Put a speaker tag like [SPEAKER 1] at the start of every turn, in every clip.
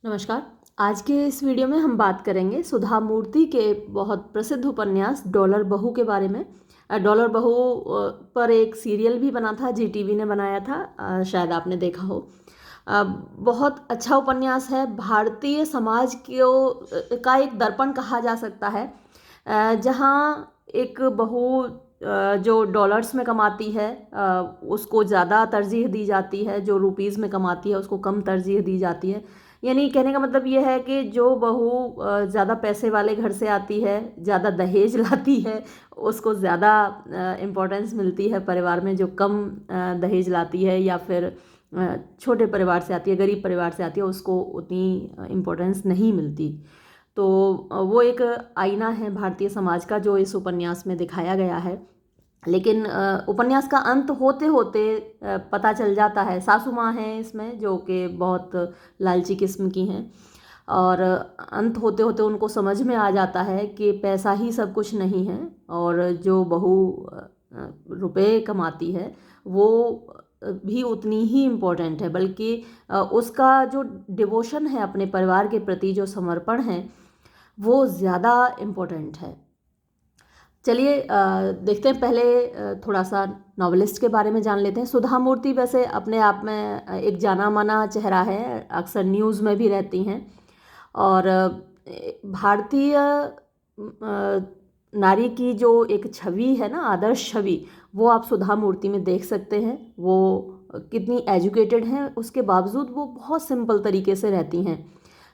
[SPEAKER 1] नमस्कार। आज के इस वीडियो में हम बात करेंगे सुधा मूर्ति के बहुत प्रसिद्ध उपन्यास डॉलर बहू के बारे में। डॉलर बहू पर एक सीरियल भी बना था, जीटीवी ने बनाया था, शायद आपने देखा हो। बहुत अच्छा उपन्यास है। भारतीय समाज का एक दर्पण कहा जा सकता है, जहाँ एक बहू जो डॉलर्स में कमाती है उसको ज़्यादा तरजीह दी जाती है, जो रुपीज़ में कमाती है उसको कम तरजीह दी जाती है। यानी कहने का मतलब ये है कि जो बहू ज़्यादा पैसे वाले घर से आती है, ज़्यादा दहेज लाती है, उसको ज़्यादा इम्पोर्टेंस मिलती है परिवार में। जो कम दहेज लाती है या फिर छोटे परिवार से आती है, गरीब परिवार से आती है, उसको उतनी इम्पोर्टेंस नहीं मिलती। तो वो एक आईना है भारतीय समाज का जो इस उपन्यास में दिखाया गया है। लेकिन उपन्यास का अंत होते होते पता चल जाता है, सासू माँ हैं इसमें जो कि बहुत लालची किस्म की हैं, और अंत होते होते उनको समझ में आ जाता है कि पैसा ही सब कुछ नहीं है, और जो बहू रुपए कमाती है वो भी उतनी ही इम्पोर्टेंट है। बल्कि उसका जो डिवोशन है अपने परिवार के प्रति, जो समर्पण है, वो ज़्यादा इम्पोर्टेंट है। चलिए देखते हैं। पहले थोड़ा सा नॉवेलिस्ट के बारे में जान लेते हैं। सुधा मूर्ति वैसे अपने आप में एक जाना माना चेहरा है, अक्सर न्यूज़ में भी रहती हैं। और भारतीय नारी की जो एक छवि है ना, आदर्श छवि, वो आप सुधा मूर्ति में देख सकते हैं। वो कितनी एजुकेटेड हैं, उसके बावजूद वो बहुत सिंपल तरीके से रहती हैं।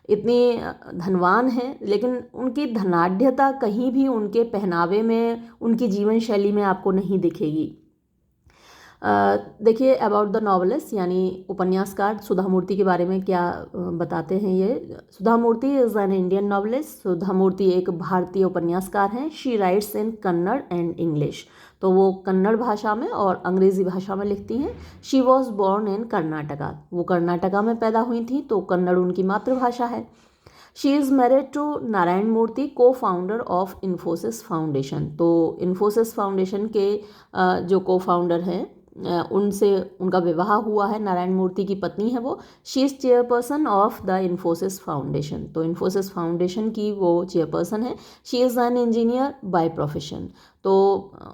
[SPEAKER 1] इतनी धनवान हैं, लेकिन उनकी धनाढ्यता कहीं भी उनके पहनावे में, उनकी जीवन शैली में आपको नहीं दिखेगी। देखिए, अबाउट द नॉवलिस्ट यानी उपन्यासकार सुधा मूर्ति के बारे में क्या बताते हैं ये। सुधा मूर्ति इज़ एन इंडियन नॉवलिस्ट। सुधा मूर्ति एक भारतीय उपन्यासकार हैं। She writes in Kannada and English. तो वो कन्नड़ भाषा में और अंग्रेज़ी भाषा में लिखती हैं। She was born in Karnataka. वो कर्नाटका में पैदा हुई थी, तो कन्नड़ उनकी मातृभाषा है। She is married to Narayan Murthy, co founder of Infosys foundation. तो इन्फोसिस फाउंडेशन के जो को फाउंडर हैं, उनसे उनका विवाह हुआ है। नारायण मूर्ति की पत्नी है वो। She is chairperson of the Infosys foundation. तो इन्फोसिस फाउंडेशन की वो चेयरपर्सन है। She is an engineer by profession. तो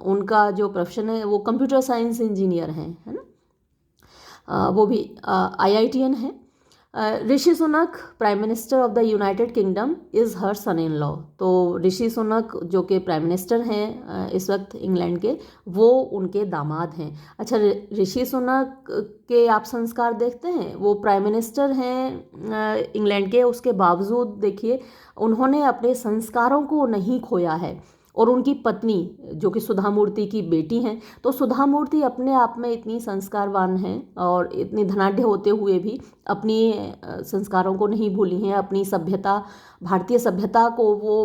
[SPEAKER 1] उनका जो प्रोफेशन है वो कंप्यूटर साइंस इंजीनियर हैं, है ना। वो भी IITian है। Rishi Sunak, prime minister of the United Kingdom, is her son in law. तो ऋषि सुनक जो कि प्राइम मिनिस्टर हैं इस वक्त इंग्लैंड के, वो उनके दामाद हैं। अच्छा, ऋषि सुनक के आप संस्कार देखते हैं। वो प्राइम मिनिस्टर हैं इंग्लैंड के, उसके बावजूद देखिए उन्होंने अपने संस्कारों को नहीं खोया है। और उनकी पत्नी जो कि सुधा मूर्ति की बेटी हैं, तो सुधा मूर्ति अपने आप में इतनी संस्कारवान हैं और इतनी धनाढ्य होते हुए भी अपनी संस्कारों को नहीं भूली हैं। अपनी सभ्यता, भारतीय सभ्यता को वो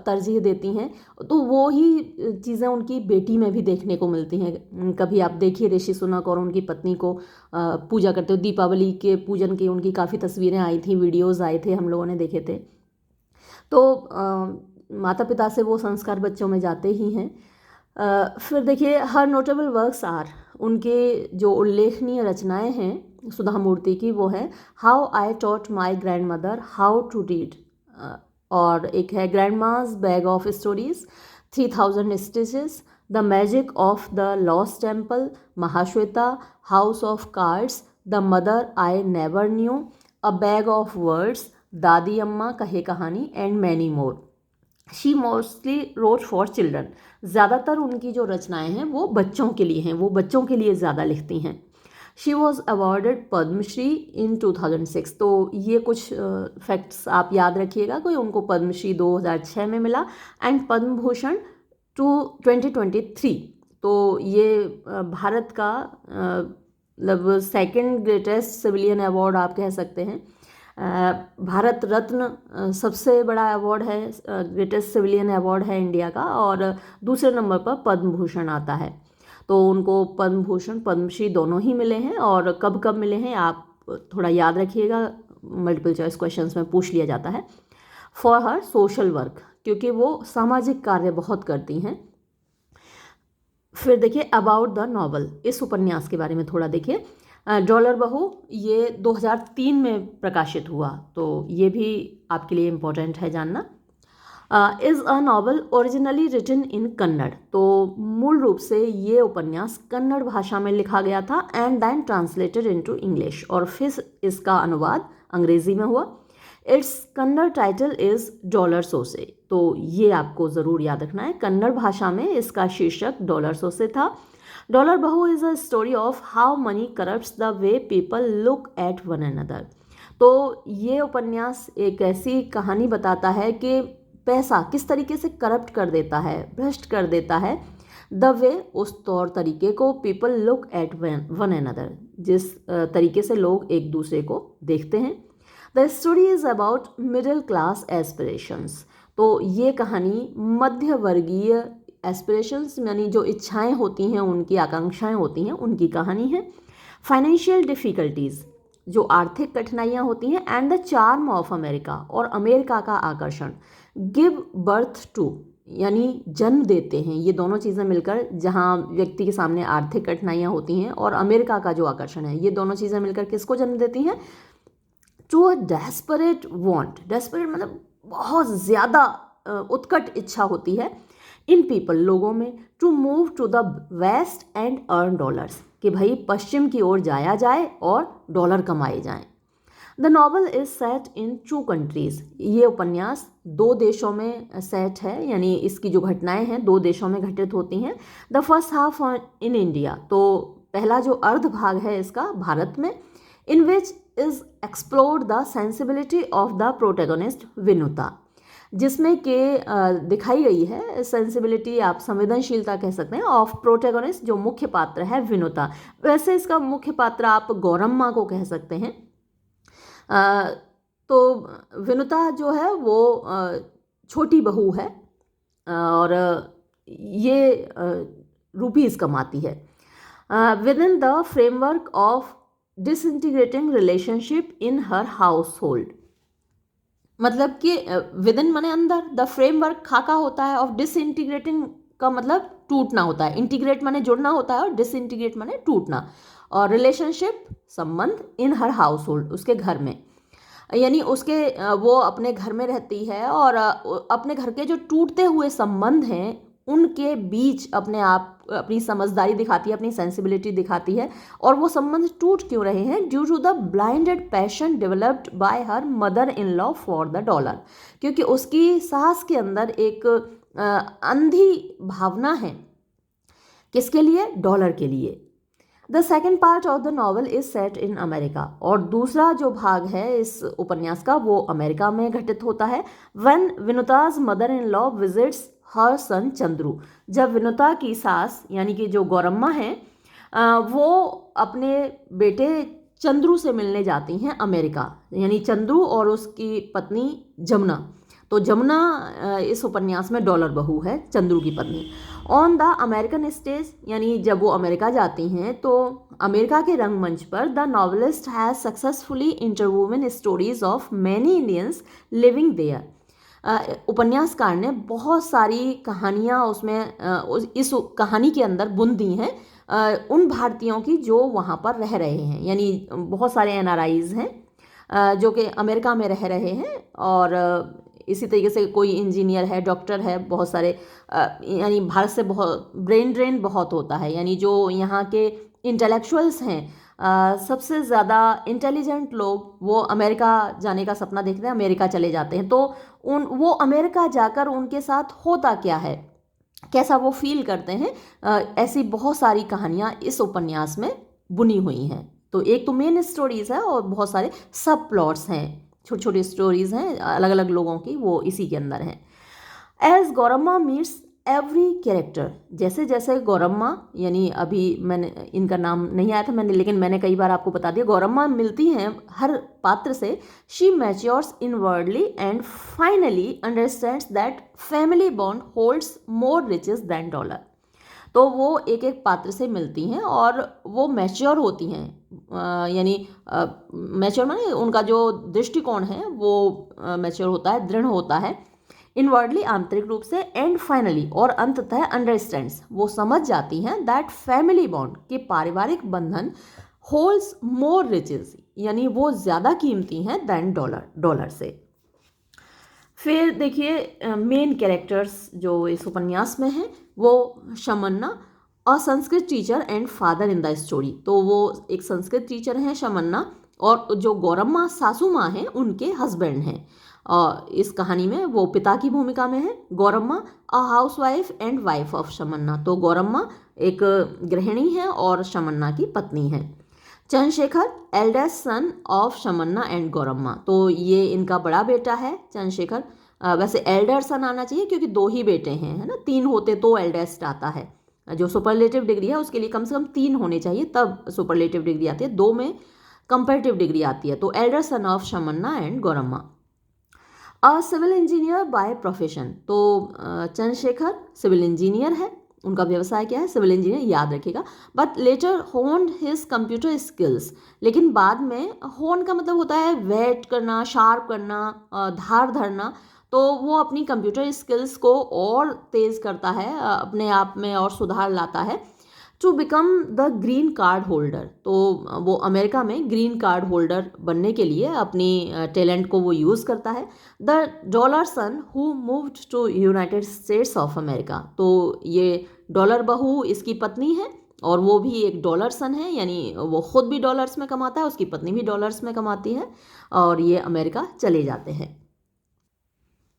[SPEAKER 1] तरजीह देती हैं। तो वो ही चीज़ें उनकी बेटी में भी देखने को मिलती हैं। कभी आप देखिए ऋषि सुनक और उनकी पत्नी को पूजा करते हो। दीपावली के पूजन की उनकी काफ़ी तस्वीरें आई थी, वीडियोज़ आए थे, हम लोगों ने देखे थे। तो माता पिता से वो संस्कार बच्चों में जाते ही हैं। फिर देखिए, हर नोटेबल वर्क्स आर, उनके जो उल्लेखनीय रचनाएं हैं सुधा मूर्ति की, वो है how I taught my grandmother how to read, और एक है grandma's bag of stories, 3000 stitches, the magic of the lost temple, Mahashweta, house of cards, the mother I never knew, a bag of words, Dadi Amma Kahe Kahani, and many more. She mostly wrote for children. ज़्यादातर उनकी जो रचनाएं हैं वो बच्चों के लिए हैं, वो बच्चों के लिए ज़्यादा लिखती हैं। शी वॉज अवॉर्डेड पद्मश्री इन 2006। तो ये कुछ फैक्ट्स आप याद रखिएगा। कोई उनको पद्मश्री 2006 में मिला, एंड पद्म भूषण 2023। तो ये भारत का मतलब सेकेंड ग्रेटेस्ट सिविलियन अवार्ड आप कह सकते हैं। भारत रत्न सबसे बड़ा अवार्ड है, ग्रेटेस्ट सिविलियन अवार्ड है इंडिया का, और दूसरे नंबर पर पद्म भूषण आता है। तो उनको पद्म भूषण, पद्मश्री दोनों ही मिले हैं। और कब कब मिले हैं आप थोड़ा याद रखिएगा, मल्टीपल चॉइस क्वेश्चंस में पूछ लिया जाता है। फॉर हर सोशल वर्क, क्योंकि वो सामाजिक कार्य बहुत करती हैं। फिर देखिए अबाउट द नॉवल, इस उपन्यास के बारे में थोड़ा देखिए। डॉलर बहू ये 2003 में प्रकाशित हुआ, तो ये भी आपके लिए इम्पोर्टेंट है जानना। Is a novel originally written in Kannada, तो मूल रूप से ये उपन्यास कन्नड़ भाषा में लिखा गया था and then translated into English, और फिर इसका अनुवाद अंग्रेजी में हुआ। It's Kannada title is dollar Sose, तो ये आपको ज़रूर याद रखना है, कन्नड़ भाषा में इसका शीर्षक डॉलर सोसे था। Dollar Bahu is a story of how many corrupts the way people look at one another, तो ये उपन्यास एक ऐसी कहानी बताता है कि पैसा किस तरीके से करप्ट कर देता है, भ्रष्ट कर देता है, द वे उस तौर तरीके को, people look at one another जिस तरीके से लोग एक दूसरे को देखते हैं। The story is about middle class aspirations, तो ये कहानी मध्य वर्गीय एस्पिरेशंस यानी जो इच्छाएं होती हैं, उनकी आकांक्षाएं होती हैं, उनकी कहानी है। फाइनेंशियल डिफ़िकल्टीज़ जो आर्थिक कठिनाइयाँ होती हैं, and the charm of America और अमेरिका का आकर्षण, गिव बर्थ टू यानी जन्म देते हैं, ये दोनों चीज़ें मिलकर, जहाँ व्यक्ति के सामने आर्थिक कठिनाइयाँ होती हैं और अमेरिका का जो आकर्षण है, ये दोनों चीज़ें मिलकर किसको जन्म देती हैं? To a desperate want, desperate मतलब बहुत ज़्यादा उत्कट इच्छा होती है इन पीपल लोगों में, to move to the west and earn dollars, कि भाई पश्चिम की ओर जाया जाए और डॉलर कमाए जाएं। The novel is set in 2 countries, ये उपन्यास 2 देशों में सेट है, यानी इसकी जो घटनाएं हैं 2 देशों में घटित होती हैं। The first half in India, तो पहला जो अर्ध भाग है इसका भारत में, in which is explored the sensibility of the protagonist Vinuta, जिसमें कि दिखाई गई है सेंसिबिलिटी, आप संवेदनशीलता कह सकते हैं, ऑफ प्रोटैगनिस्ट जो मुख्य पात्र है विनुता। वैसे इसका मुख्य पात्र आप गौरम्मा को कह सकते हैं। तो विनुता जो है वो छोटी बहू है और ये रुपीज़ कमाती है। With in the framework of disintegrating relationship in her house hold, मतलब कि विद इन माने अंदर, द फ्रेमवर्क खाका होता है, ऑफ डिसइंटीग्रेटिंग का मतलब टूटना होता है, इंटीग्रेट माने जुड़ना होता है और डिसइंटीग्रेट माने टूटना, और रिलेशनशिप संबंध, इन हर हाउस होल्ड उसके घर में, यानी उसके वो अपने घर में रहती है और अपने घर के जो टूटते हुए संबंध हैं उनके बीच अपने आप अपनी समझदारी दिखाती है, अपनी सेंसिबिलिटी दिखाती है, और वो संबंध टूट क्यों रहे हैं? Due to the blinded passion developed by her mother in law for the dollar, क्योंकि उसकी सास के अंदर एक अंधी भावना है, किसके लिए? डॉलर के लिए। The second part of the novel is set in America, और दूसरा जो भाग है इस उपन्यास का वो अमेरिका में घटित होता है। When Vinuta's mother in law visits her son Chandru, जब विनुता की सास यानी कि जो गौरम्मा है वो अपने बेटे चंद्रू से मिलने जाती हैं अमेरिका, यानी चंद्रू और उसकी पत्नी जमुना, तो जमुना इस उपन्यास में डॉलर बहू है, चंद्रू की पत्नी। ऑन द अमेरिकन स्टेज, यानी जब वो अमेरिका जाती हैं तो अमेरिका के रंगमंच पर the novelist has successfully interwoven stories of many Indians living there, उपन्यासकार ने बहुत सारी कहानियाँ उसमें इस कहानी के अंदर बुन दी हैं उन भारतीयों की जो वहाँ पर रह रहे हैं, यानी बहुत सारे NRIs हैं जो कि अमेरिका में रह रहे हैं, और इसी तरीके से कोई इंजीनियर है, डॉक्टर है, बहुत सारे यानी भारत से बहुत ब्रेन ड्रेन बहुत होता है, यानी जो यहाँ के इंटेलेक्चुअल्स हैं सबसे ज़्यादा इंटेलिजेंट लोग वो अमेरिका जाने का सपना देखते हैं, अमेरिका चले जाते हैं। तो वो अमेरिका जाकर उनके साथ होता क्या है, कैसा वो फील करते हैं, ऐसी बहुत सारी कहानियाँ इस उपन्यास में बुनी हुई हैं। तो एक तो मेन स्टोरीज़ है और बहुत सारे सब प्लॉट्स हैं, छोटी छोटी स्टोरीज़ हैं अलग अलग लोगों की, वो इसी के अंदर हैं। As Gauramma meets every character, जैसे जैसे गौरम्मा, यानी अभी मैंने इनका नाम नहीं आया था लेकिन मैंने कई बार आपको बता दिया, गौरम्मा मिलती हैं हर पात्र से, she matures inwardly and finally understands that family bond holds more riches than dollar. तो वो एक एक पात्र से मिलती हैं और वो मैच्योर होती हैं, यानी मैच्योर माने उनका जो दृष्टिकोण है वो मैच्योर होता है, दृढ़ होता है, इनवर्डली आंतरिक रूप से, एंड फाइनली और अंततः अंडरस्टैंड्स वो समझ जाती हैं दैट फैमिली बॉन्ड के पारिवारिक बंधन होल्ड्स मोर रिचेस, यानी वो ज़्यादा कीमती हैं दैन डॉलर से। फिर देखिए मेन कैरेक्टर्स जो इस उपन्यास में हैं, वो Shamanna, a Sanskrit teacher and father in the story. तो वो एक संस्कृत टीचर हैं शमन्ना, और जो गौरम्मा सासू माँ हैं उनके हस्बैंड हैं। इस कहानी में वो पिता की भूमिका में है। Gauramma a house wife and wife of Shamanna, तो गौरम्मा एक गृहिणी है और शमन्ना की पत्नी है। Chandrashekhar eldest son of Shamanna and Gauramma, तो ये इनका बड़ा बेटा है चंद्रशेखर। वैसे एल्डर सन आना चाहिए क्योंकि 2 ही बेटे हैं, है ना, 3 होते तो एल्डेस्ट आता है। जो सुपरलेटिव डिग्री है उसके लिए कम से कम 3 होने चाहिए, तब सुपरलेटिव डिग्री आती है, 2 में कंपैरेटिव डिग्री आती है। तो elder son of Shamanna and Gauramma. A civil engineer by profession, तो चंद्रशेखर सिविल इंजीनियर है, उनका व्यवसाय क्या है, सिविल इंजीनियर, याद रखिएगा। But later होन्ड his computer skills, लेकिन बाद में, होन का मतलब होता है वेट करना, शार्प करना, धार धरना। तो वो अपनी कंप्यूटर स्किल्स को और तेज़ करता है, अपने आप में और सुधार लाता है, to become the green card holder. तो वो अमेरिका में ग्रीन कार्ड होल्डर बनने के लिए अपनी टैलेंट को वो यूज़ करता है। The dollar son who moved to United States of America, तो ये डॉलर बहू इसकी पत्नी है और वो भी एक डॉलर सन है, यानी वो खुद भी डॉलर्स में कमाता है, उसकी पत्नी भी डॉलर्स में कमाती है, और ये अमेरिका चले जाते हैं।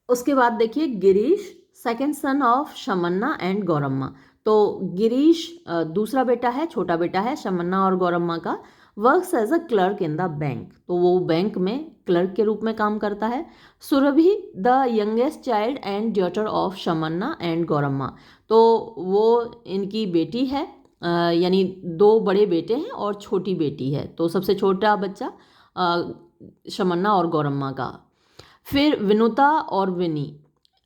[SPEAKER 1] उसके बाद देखिए Girish, second son of Shamanna and Gauramma. तो गिरीश दूसरा बेटा है, छोटा बेटा है शमन्ना और गौरम्मा का। Works as a clerk in the bank, तो वो बैंक में क्लर्क के रूप में काम करता है। Surabhi the youngest child and daughter of Shamanna and Gauramma, तो वो इनकी बेटी है, यानी 2 बड़े बेटे हैं और छोटी बेटी है, तो सबसे छोटा बच्चा शमन्ना और गौरम्मा का। फिर विनुता और Vini,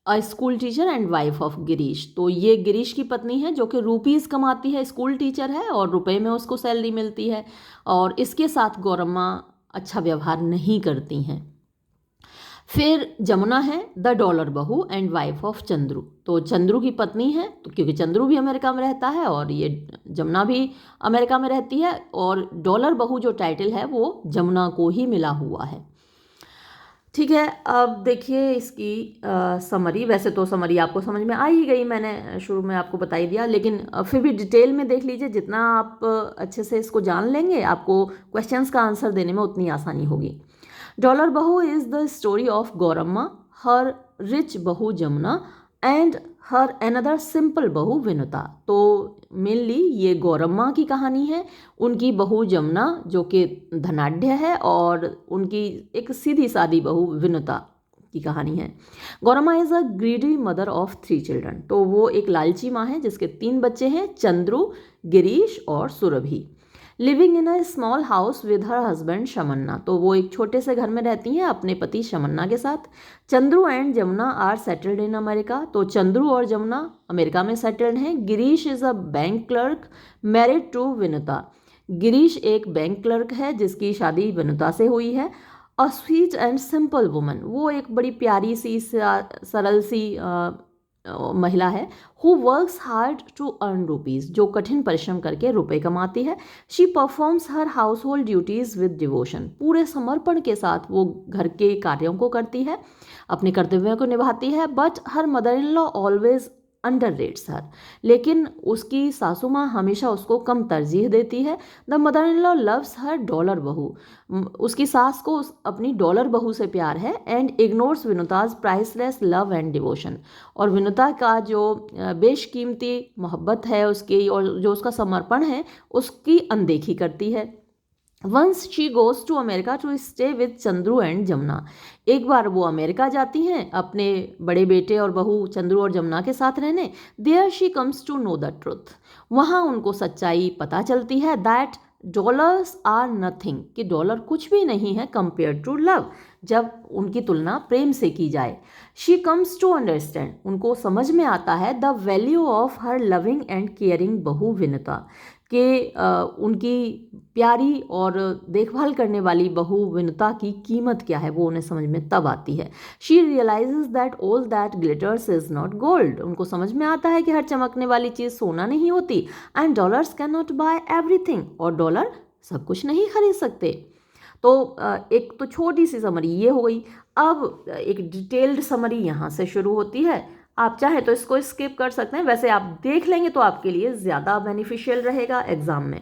[SPEAKER 1] a school teacher and wife of Girish, तो ये गिरीश की पत्नी है जो कि रुपीज़ कमाती है, स्कूल टीचर है और रुपए में उसको सैलरी मिलती है, और इसके साथ गौरम्मा अच्छा व्यवहार नहीं करती हैं। फिर जमुना है, द डॉलर बहू एंड वाइफ ऑफ चंद्रू, तो चंद्रू की पत्नी है, तो क्योंकि चंद्रू भी अमेरिका में रहता है और ये जमुना भी अमेरिका में रहती है, और डॉलर बहू जो टाइटल है वो जमुना को ही मिला हुआ है। ठीक है, अब देखिए इसकी समरी। वैसे तो समरी आपको समझ में आ ही गई, मैंने शुरू में आपको बता ही दिया, लेकिन फिर भी डिटेल में देख लीजिए। जितना आप अच्छे से इसको जान लेंगे, आपको क्वेश्चंस का आंसर देने में उतनी आसानी होगी। Dollar Bahu is the story of Gauramma, her rich bahu Jamuna and her another simple bahu Vinuta. तो मेनली ये गौरम्मा की कहानी है, उनकी बहू जमुना जो कि धनाढ्य है, और उनकी एक सीधी सादी बहू विनुता की कहानी है। Gauramma is a greedy mother of 3 children, तो वो एक लालची माँ है जिसके 3 बच्चे हैं, चंद्रू, गिरीश और Surabhi. Living in a small house with her husband Shamanna, तो वो एक छोटे से घर में रहती हैं अपने पति शमन्ना के साथ। Chandru and Jamuna are settled in America, तो चंद्रू और जमुना अमेरिका में सेटल्ड हैं। Girish is a bank clerk married to Vinuta, Girish एक बैंक क्लर्क है जिसकी शादी विनुता से हुई है। A sweet and simple woman, वो एक बड़ी प्यारी सी सरल सी महिला है। Who works hard to earn rupees, जो कठिन परिश्रम करके रुपए कमाती है। She performs her household duties with devotion, पूरे समर्पण के साथ वो घर के कार्यों को करती है, अपने कर्तव्यों को निभाती है। But her mother in law always under rates her, लेकिन उसकी सासू माँ हमेशा उसको कम तरजीह देती है। The mother in law loves her dollar बहू, उसकी सास को अपनी डॉलर बहू से प्यार है। And ignores Vinuta's priceless love and devotion, और विनुता का जो बेशकीमती मोहब्बत है उसकी और जो उसका समर्पण है उसकी अनदेखी करती है। Once she goes to America to stay with Chandru and Jamuna, एक बार वो अमेरिका जाती हैं अपने बड़े बेटे और बहू चंद्रू और जमुना के साथ रहने। There she comes to know the truth, वहाँ उनको सच्चाई पता चलती है। दैट डॉलर्स आर नथिंग, कि डॉलर कुछ भी नहीं है कंपेयर टू लव, जब उनकी तुलना प्रेम से की जाए। शी कम्स टू अंडरस्टैंड, उनको समझ में आता है the value of her loving and caring बहू विनुता, कि उनकी प्यारी और देखभाल करने वाली बहू विनुता की कीमत क्या है, वो उन्हें समझ में तब आती है। She realises that all that glitters is not gold, उनको समझ में आता है कि हर चमकने वाली चीज़ सोना नहीं होती। And dollars can not buy everything, और डॉलर सब कुछ नहीं खरीद सकते। तो एक तो छोटी सी समरी ये हो गई। अब एक डिटेल्ड समरी यहाँ से शुरू होती है। आप चाहे तो इसको स्किप कर सकते हैं, वैसे आप देख लेंगे तो आपके लिए ज़्यादा बेनिफिशियल रहेगा एग्जाम में।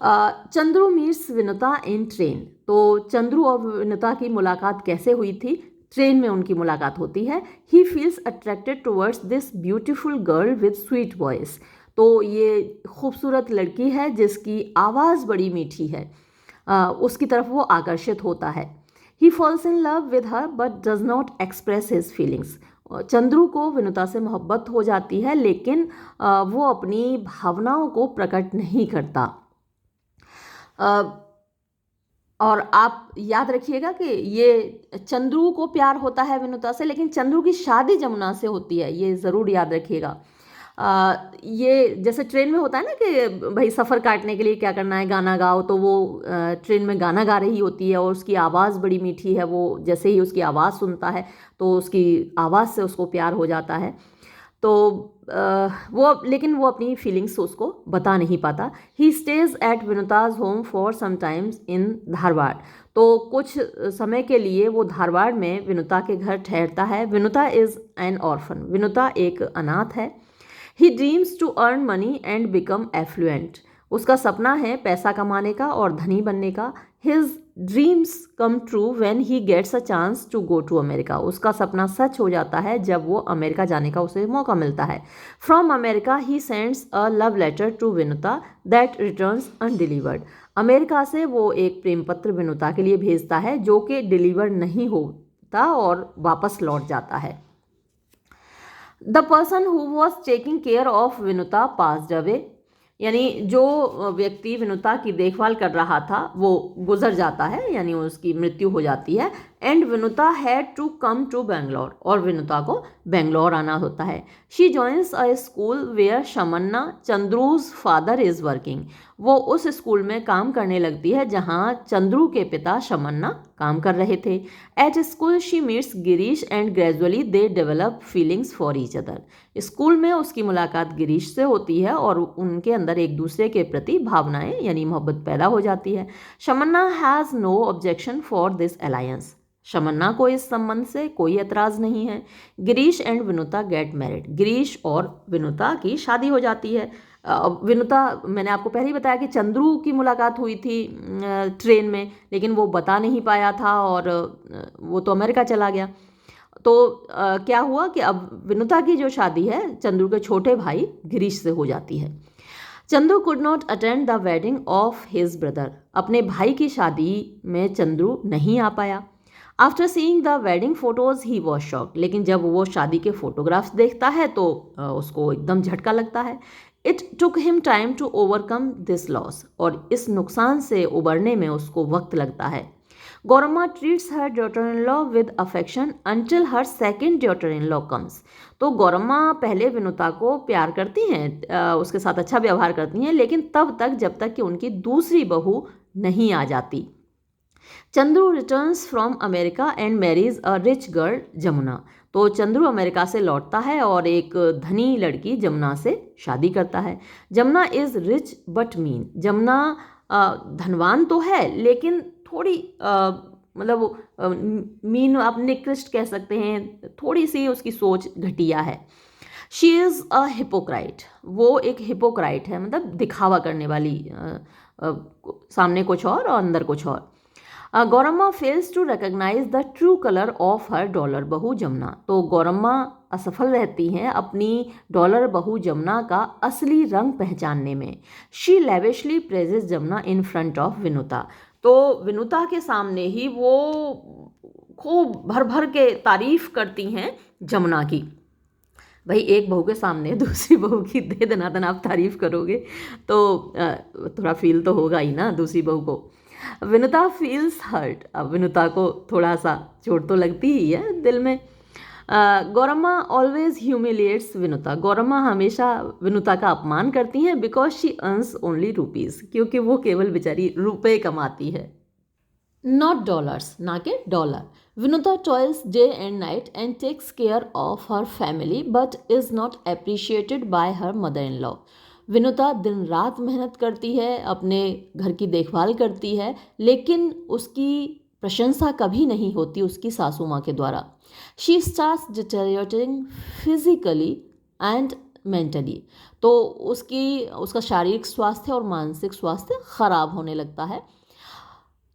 [SPEAKER 1] चंद्रू मीट्स विनुता इन ट्रेन। तो चंद्रू और विनुता की मुलाकात कैसे हुई थी? ट्रेन में उनकी मुलाकात होती है। He feels attracted towards this beautiful girl with sweet voice. तो ये खूबसूरत लड़की है जिसकी आवाज़ बड़ी मीठी है, उसकी तरफ वो आकर्षित होता है। He falls in love with her but does not express his feelings. Chandru को विनुता से मोहब्बत हो जाती है, लेकिन वो अपनी भावनाओं को प्रकट नहीं करता। और आप याद रखिएगा कि ये चंद्रू को प्यार होता है विनुता से, लेकिन चंद्रू की शादी जमुना से होती है, ये ज़रूर याद रखिएगा। ये जैसे ट्रेन में होता है ना कि भाई सफ़र काटने के लिए क्या करना है, गाना गाओ, तो वो ट्रेन में गाना गा रही होती है और उसकी आवाज़ बड़ी मीठी है। वो जैसे ही उसकी आवाज़ सुनता है तो उसकी आवाज़ से उसको प्यार हो जाता है। तो लेकिन वो अपनी फीलिंग्स उसको बता नहीं पाता। He stays at Vinuta's home for some times in Dharwad. तो कुछ समय के लिए वो धारवाड़ में विनुता के घर ठहरता है। Vinuta is an orphan. Vinuta एक अनाथ है। He dreams to earn money and become affluent. उसका सपना है पैसा कमाने का और धनी बनने का। His dreams come true when he gets a chance to go to America. उसका सपना सच हो जाता है जब वो अमेरिका जाने का उसे मौका मिलता है। From America he sends a love letter to Vinuta that returns undelivered. America से वो एक प्रेम पत्र विनुता के लिए भेजता है जो कि डिलीवर नहीं होता और वापस लौट जाता है। The person who was taking care of Vinuta passed away. यानी जो व्यक्ति विनुता की देखभाल कर रहा था वो गुजर जाता है, यानी उसकी मृत्यु हो जाती है। And Vinuta had to come to Bangalore. और विनुता को बेंगलोर आना होता है। She joins a school where Shamanna Chandru's father is working. वो उस स्कूल में काम करने लगती है जहाँ चंद्रू के पिता शमन्ना काम कर रहे थे। At school she meets Girish and gradually they develop feelings for each other. School में उसकी मुलाकात गिरीश से होती है और उनके अंदर एक दूसरे के प्रति भावनाएं यानी मोहब्बत पैदा हो जाती है। Shamanna has no objection for this alliance. Shamanna को इस संबंध से कोई एतराज़ नहीं है। Girish and Vinuta get married. Girish और विनुता की शादी हो जाती है। विनुता, मैंने आपको पहले ही बताया कि चंद्रू की मुलाकात हुई थी ट्रेन में, लेकिन वो बता नहीं पाया था और वो तो अमेरिका चला गया। तो क्या हुआ कि अब विनुता की जो शादी है चंद्रू के छोटे भाई गिरीश से हो जाती है। Chandru could not attend the wedding of his brother. अपने भाई की शादी में चंद्रू नहीं आ पाया। After seeing the wedding photos he was shocked. लेकिन जब वो शादी के फोटोग्राफ्स देखता है तो उसको एकदम झटका लगता है। It took him time to overcome this loss. और इस नुकसान से उबरने में उसको वक्त लगता है। Gauramma treats her daughter in law with affection until her second daughter in law comes. तो गौरम्मा पहले विनुता को प्यार करती हैं, उसके साथ अच्छा व्यवहार करती हैं, लेकिन तब तक जब तक कि उनकी दूसरी बहू नहीं आ जाती। Chandru returns from America and Mary's a rich girl Jamuna. तो चंद्रू अमेरिका से लौटता है और एक धनी लड़की जमुना से शादी करता है। Jamuna is rich but mean. Jamuna धनवान तो है लेकिन थोड़ी मतलब मीन, आप निकृष्ट कह सकते हैं, थोड़ी सी उसकी सोच घटिया है। She is a hypocrite. वो एक हिपोक्राइट है, मतलब दिखावा करने वाली, सामने कुछ और अंदर कुछ और। Gauramma fails to recognise the true colour of her dollar bahu Jamuna. तो गौरम्मा असफल रहती हैं अपनी डॉलर बहू जमुना का असली रंग पहचानने में। She lavishly praises Jamuna in front of Vinuta. तो विनुता के सामने ही वो खूब भर भर के तारीफ करती हैं जमुना की। भाई एक बहू के सामने दूसरी बहू की दे दनादन आप तारीफ करोगे तो थोड़ा फील तो होगा ही ना दूसरी बहू को। Vinuta feels hurt. अब विनुता को थोड़ा सा चोट तो लगती ही है दिल में। गौरम्मा ऑलवेज ह्यूमिलिएट्स विनुता। गौरम्मा हमेशा विनुता का अपमान करती हैं because she earns only rupees, क्योंकि वो केवल बेचारी रुपए कमाती है, नॉट डॉलर्स, ना के dollar. Vinuta toils day and night and takes care of her family but is not appreciated by her mother in law. Vinuta दिन रात मेहनत करती है, अपने घर की देखभाल करती है, लेकिन उसकी प्रशंसा कभी नहीं होती उसकी सासू माँ के द्वारा। She starts deteriorating physically and mentally, तो उसका शारीरिक स्वास्थ्य और मानसिक स्वास्थ्य खराब होने लगता है।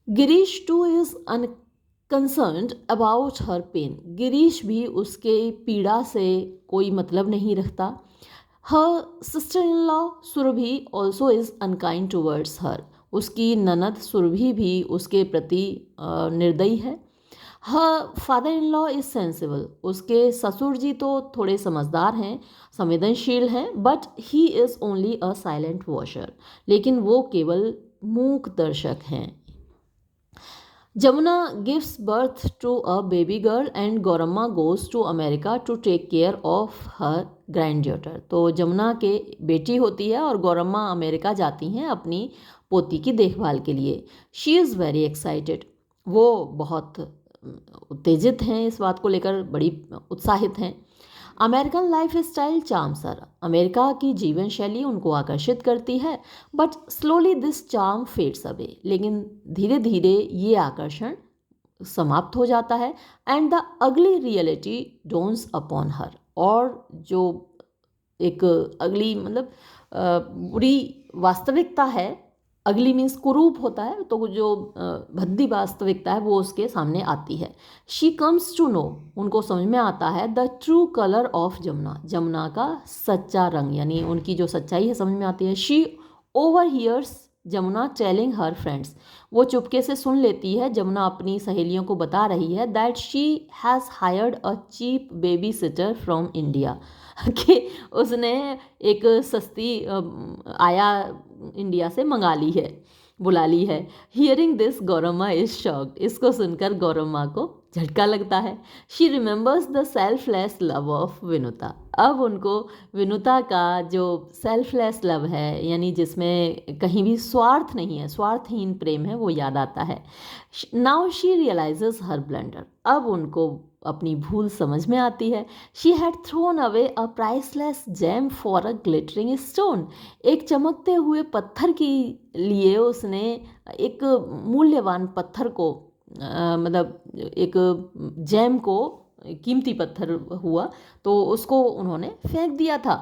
[SPEAKER 1] Girish too is unconcerned about her pain, Girish भी उसके पीड़ा से कोई मतलब नहीं रखता। Her sister in law Surabhi also is unkind towards her, उसकी ननद सुरभि भी उसके प्रति निर्दयी है। Her father in law is sensible, उसके ससुर जी तो थोड़े समझदार हैं, संवेदनशील हैं, but he is only a silent watcher, लेकिन वो केवल मूक दर्शक हैं। Jamuna gives birth to a baby girl and Gauramma goes to America to take care of her granddaughter, तो जमुना के बेटी होती है और गौरम्मा अमेरिका जाती हैं अपनी पोती की देखभाल के लिए। शी इज़ वेरी एक्साइटेड, वो बहुत उत्तेजित हैं, इस बात को लेकर बड़ी उत्साहित हैं। अमेरिकन लाइफ स्टाइल चार्म्स हर, अमेरिका की जीवन शैली उनको आकर्षित करती है, but slowly this charm fades away, लेकिन धीरे धीरे ये आकर्षण समाप्त हो जाता है। And the ugly reality dance upon her, और जो एक अगली मतलब बुरी वास्तविकता है, अगली मीन्स कुरूप होता है, तो जो भद्दी वास्तविकता है वो उसके सामने आती है। शी कम्स टू नो, उनको समझ में आता है the true colour of Jamuna, Jamuna का सच्चा रंग, यानी उनकी जो सच्चाई है समझ में आती है। She overhears Jamuna telling her friends, वो चुपके से सुन लेती है, जमुना अपनी सहेलियों को बता रही है that she has hired a cheap babysitter from India, कि उसने एक सस्ती आया इंडिया से मंगा ली है, बुला ली है। Hearing this Gauramma is shocked, इसको सुनकर गौरम्मा को झटका लगता है। She remembers the selfless love of Vinuta, अब उनको विनुता का जो सेल्फलेस लव है, यानी जिसमें कहीं भी स्वार्थ नहीं है, स्वार्थहीन प्रेम है, वो याद आता है। Now she realises her blunder, अब उनको अपनी भूल समझ में आती है। She had thrown away a priceless gem for a glittering stone, एक चमकते हुए पत्थर के लिए उसने एक मूल्यवान पत्थर को मतलब एक जेम को, कीमती पत्थर हुआ, तो उसको उन्होंने फेंक दिया था।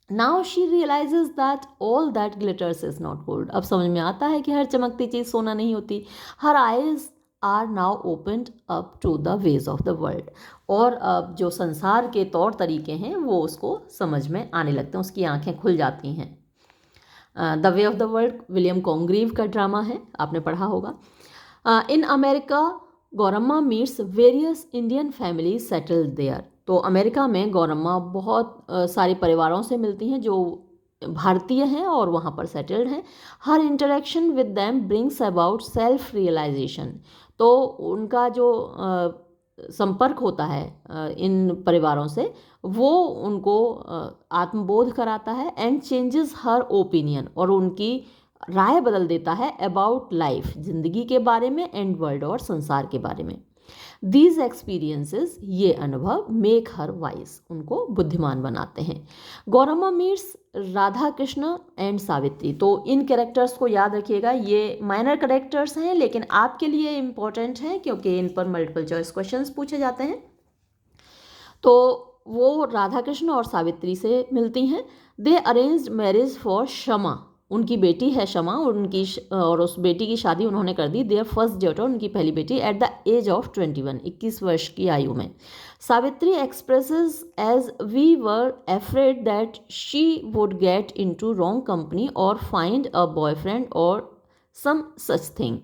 [SPEAKER 1] Now she realises that all that glitters is not gold, अब समझ में आता है कि हर चमकती चीज़ सोना नहीं होती। Her eyes are now opened up to the ways of the world, और अब जो संसार के तौर तरीके हैं वो उसको समझ में आने लगते हैं, उसकी आंखें खुल जाती हैं। The way of the world William Congreve का ड्रामा है, आपने पढ़ा होगा। In America Gauramma meets various Indian families settled there, तो अमेरिका में गौरम्मा बहुत सारे परिवारों से मिलती हैं जो भारतीय हैं और वहाँ पर सेटल्ड हैं। Her interaction with them brings about self realization, तो उनका जो संपर्क होता है इन परिवारों से, वो उनको आत्मबोध कराता है। एंड चेंजेस हर ओपिनियन, और उनकी राय बदल देता है अबाउट लाइफ, जिंदगी के बारे में, एंड वर्ल्ड, और संसार के बारे में। दीज एक्सपीरियंसेस, ये अनुभव, मेक हर वाइज, उनको बुद्धिमान बनाते हैं। गौरम्मा मीट्स राधा कृष्ण एंड सावित्री, तो इन कैरेक्टर्स को याद रखिएगा, ये माइनर कैरेक्टर्स हैं लेकिन आपके लिए इम्पोर्टेंट हैं क्योंकि इन पर मल्टीपल चॉइस क्वेश्चंस पूछे जाते हैं। तो वो राधा कृष्ण और सावित्री से मिलती हैं। दे अरेंज्ड मैरिज फॉर शमा, उनकी बेटी है शमा, और उस बेटी की शादी उन्होंने कर दी, देयर फर्स्ट डॉटर, उनकी पहली बेटी, एट द एज ऑफ 21, 21 वर्ष की आयु में। Savitri expresses as we were afraid that she would get into wrong company और फाइंड अ बॉयफ्रेंड और सम सच थिंग,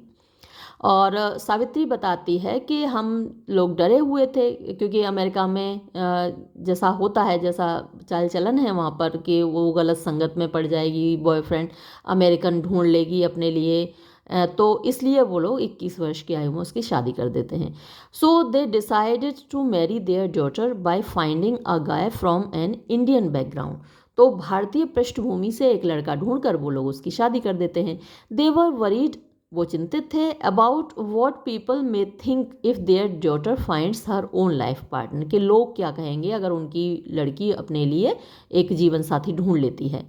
[SPEAKER 1] और सावित्री बताती है कि हम लोग डरे हुए थे क्योंकि अमेरिका में जैसा होता है, जैसा चाल चलन है वहाँ पर, कि वो गलत संगत में पड़ जाएगी, बॉयफ्रेंड अमेरिकन ढूंढ लेगी अपने लिए, तो इसलिए वो लोग 21 वर्ष की आयु में उसकी शादी कर देते हैं। So they decided to marry their daughter by finding a guy from an Indian background, तो भारतीय पृष्ठभूमि से एक लड़का ढूंढकर वो लोग उसकी शादी कर देते हैं। दे वर वरीड, वो चिंतित थे, about what people may think if there daughter finds her own life partner, कि लोग क्या कहेंगे अगर उनकी लड़की अपने लिए एक जीवन साथी ढूंढ लेती है।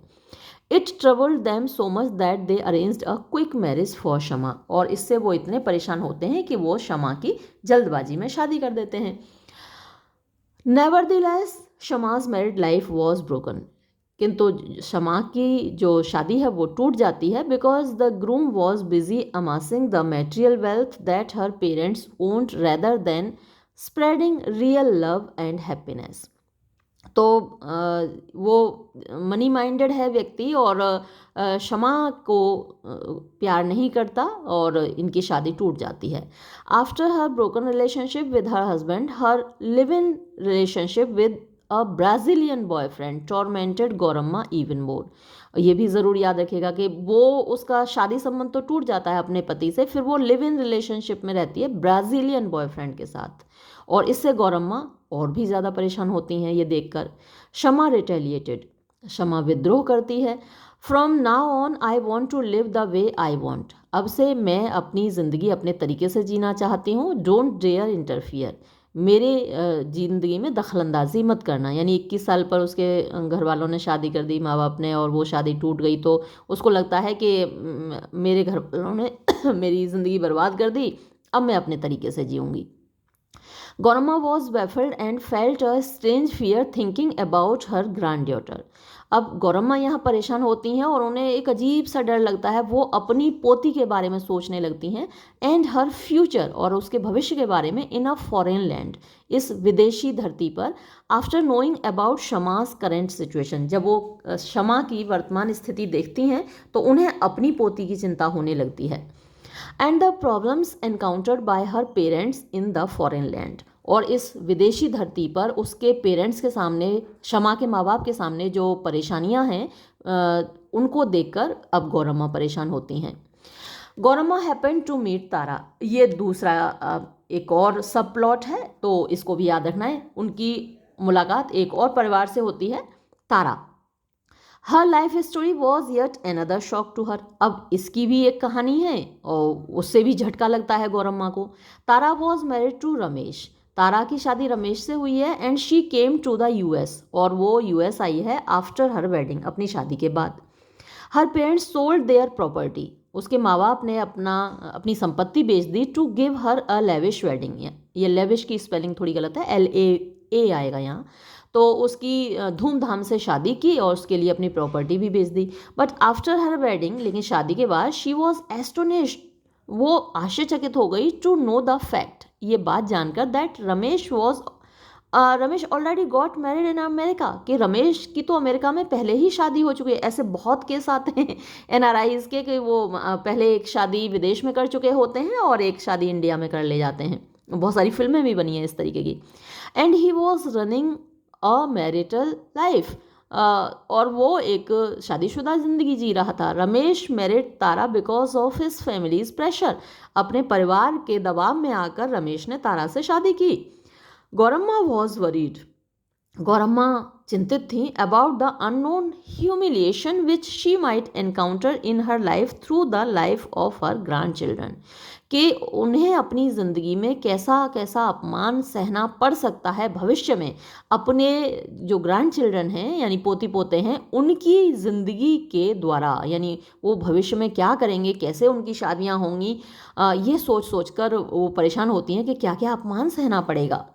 [SPEAKER 1] It troubled them so much that they arranged a quick marriage for Shama, और इससे वो इतने परेशान होते हैं कि वो शमा की जल्दबाजी में शादी कर देते हैं। Nevertheless शमाज married life was broken, किंतु शमा की जो शादी है वो टूट जाती है, because the groom was busy amassing the material wealth that her parents owned rather than spreading real love and happiness. तो वो मनी माइंडेड है व्यक्ति, और शमा को प्यार नहीं करता, और इनकी शादी टूट जाती है। After her broken relationship with her husband, her live in relationship with a Brazilian boyfriend tormented Gauramma even more. ये भी ज़रूर याद रखिएगा कि वो उसका शादी संबंध तो टूट जाता है अपने पति से, फिर वो लिव इन रिलेशनशिप में रहती है ब्राज़ीलियन बॉयफ्रेंड के साथ, और इससे गौरम्मा और भी ज़्यादा परेशान होती हैं ये देखकर। शमा रिटेलिएटेड, शमा विद्रोह करती है। From now on I want to live the way I want, अब से मैं अपनी ज़िंदगी अपने तरीके से जीना चाहती हूँ। डोंट डेयर इंटरफियर, मेरे ज़िंदगी में दखलंदाजी मत करना। यानी 21 साल पर उसके घर वालों ने शादी कर दी, माँ बाप ने, और वो शादी टूट गई, तो उसको लगता है कि मेरे घर वालों ने मेरी ज़िंदगी बर्बाद कर दी, अब मैं अपने तरीके से जीऊँगी। Gauramma was baffled and felt a strange fear thinking about her granddaughter. अब गौरम्मा यहाँ परेशान होती हैं और उन्हें एक अजीब सा डर लगता है, वो अपनी पोती के बारे में सोचने लगती हैं, एंड हर फ्यूचर, और उसके भविष्य के बारे में, इन अ फॉरेन लैंड, इस विदेशी धरती पर। After knowing about Shama's current situation, जब वो शमा की वर्तमान स्थिति देखती हैं तो उन्हें अपनी पोती की चिंता होने लगती है। And the problems encountered bye her parents in the foreign land, और इस विदेशी धरती पर उसके पेरेंट्स के सामने, शमा के माँ बाप के सामने जो परेशानियां हैं, उनको देखकर अब गौरम्मा परेशान होती हैं। गौरम्मा हैपन टू मीट तारा, ये दूसरा एक और सब प्लॉट है, तो इसको भी याद रखना है। उनकी मुलाकात एक और परिवार से होती है, Tara. Her life story was yet another shock to her, अब इसकी भी एक कहानी है और उससे भी झटका लगता है गौरम्मा को। Tara was married to Ramesh, Tara की शादी रमेश से हुई है। And she came to the US, और वो यूएस आई है आफ्टर हर वेडिंग, अपनी शादी के बाद। Her parents sold their property, उसके माँ बाप ने अपनी संपत्ति बेच दी, to give her a lavish wedding. ये लेविश की स्पेलिंग थोड़ी गलत है, LAA आएगा यहाँ। तो उसकी धूमधाम से शादी की और उसके लिए अपनी प्रॉपर्टी भी बेच दी। बट आफ्टर हर वेडिंग, लेकिन शादी के बाद, शी वॉज एस्टोनिश्ड, वो आश्चर्यचकित हो गई, टू नो द फैक्ट, ये बात जानकर, that Ramesh already got married in America, कि रमेश की तो अमेरिका में पहले ही शादी हो चुकी है। ऐसे बहुत केस आते हैं NRIs के, कि वो पहले एक शादी विदेश में कर चुके होते हैं और एक शादी इंडिया में कर ले जाते हैं। बहुत सारी फिल्में भी बनी हैं इस तरीके की। And he was running a marital life, और वो एक शादीशुदा ज़िंदगी जी रहा था। Ramesh married Tara because of his families pressure, अपने परिवार के दबाव में आकर रमेश ने तारा से शादी की। गौरम्मा वॉज वरीड, गौरम्मा चिंतित थी, about the unknown humiliation which she might encounter in her life through the life of her grand children, कि उन्हें अपनी ज़िंदगी में कैसा कैसा अपमान सहना पड़ सकता है भविष्य में, अपने जो ग्रैंड चिल्ड्रन हैं यानी पोती पोते हैं, उनकी ज़िंदगी के द्वारा। यानी वो भविष्य में क्या करेंगे, कैसे उनकी शादियां होंगी, ये सोच सोच कर वो परेशान होती हैं कि क्या क्या अपमान सहना पड़ेगा।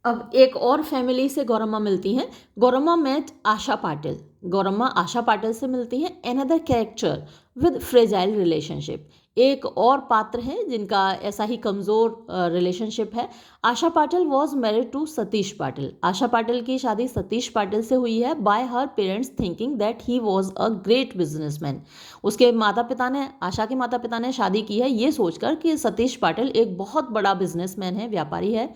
[SPEAKER 1] अब एक और फैमिली से गौरम्मा मिलती हैं। गौरम्मा मेट आशा पाटिल, गौरम्मा आशा पाटिल से मिलती हैं। Another character with fragile relationship, एक और पात्र है जिनका ऐसा ही कमज़ोर रिलेशनशिप है। Asha Patil was married to Satish Patil, Asha Patil की शादी सतीश पाटिल से हुई है। By her parents thinking that he was a great businessman, उसके माता पिता ने, आशा के माता पिता ने शादी की है ये सोचकर कि सतीश पाटिल एक बहुत बड़ा बिजनेसमैन है, व्यापारी है।